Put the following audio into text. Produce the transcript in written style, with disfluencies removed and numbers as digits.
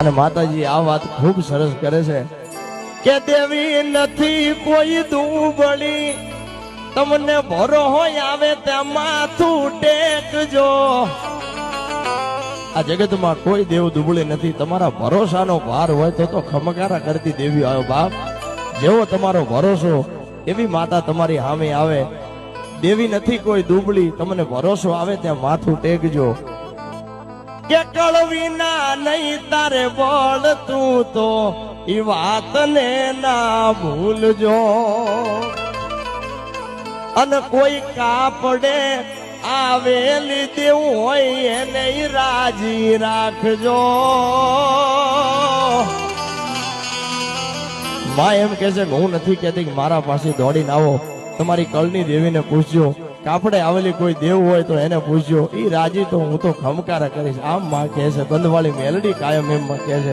અને માતાજી આ વાત ખૂબ સરસ કરે છે કે દેવી નથી કોઈ દુબળી, તમને ભરો હોય આવે ત્યાં માથું ટેકજો। આ જગતમાં કોઈ દેવ દુબળી નથી, તમારા ભરોસાનો ભાર હોય તો ખમકારા કરતી દેવી આવ્યો બાપ। જેવો તમારો ભરોસો એવી માતા તમારી સામે આવે। દેવી નથી કોઈ દુબળી, તમને ભરોસો આવે ત્યાં માથું ટેકજો। કે કળવી ના નહીં તારે બળ તું તો ઈ વાતને ના ભૂલજો। અને કોઈ કાપડે આવેલી દેવું હોય એને રાજી રાખજો। માં એમ કે છે કે હું નથી કહેતી કે મારા પાસે દોડીને આવો, તમારી કળની દેવીને પૂછજો। કાપડે આવેલી કોઈ દેવ હોય તો એને પૂછજો, ઈ રાજી તો હું તો ખમકારા કરીશ। આમ માં કહે છે, બંધવાળી મેલડી કાયમ એમ કહે છે।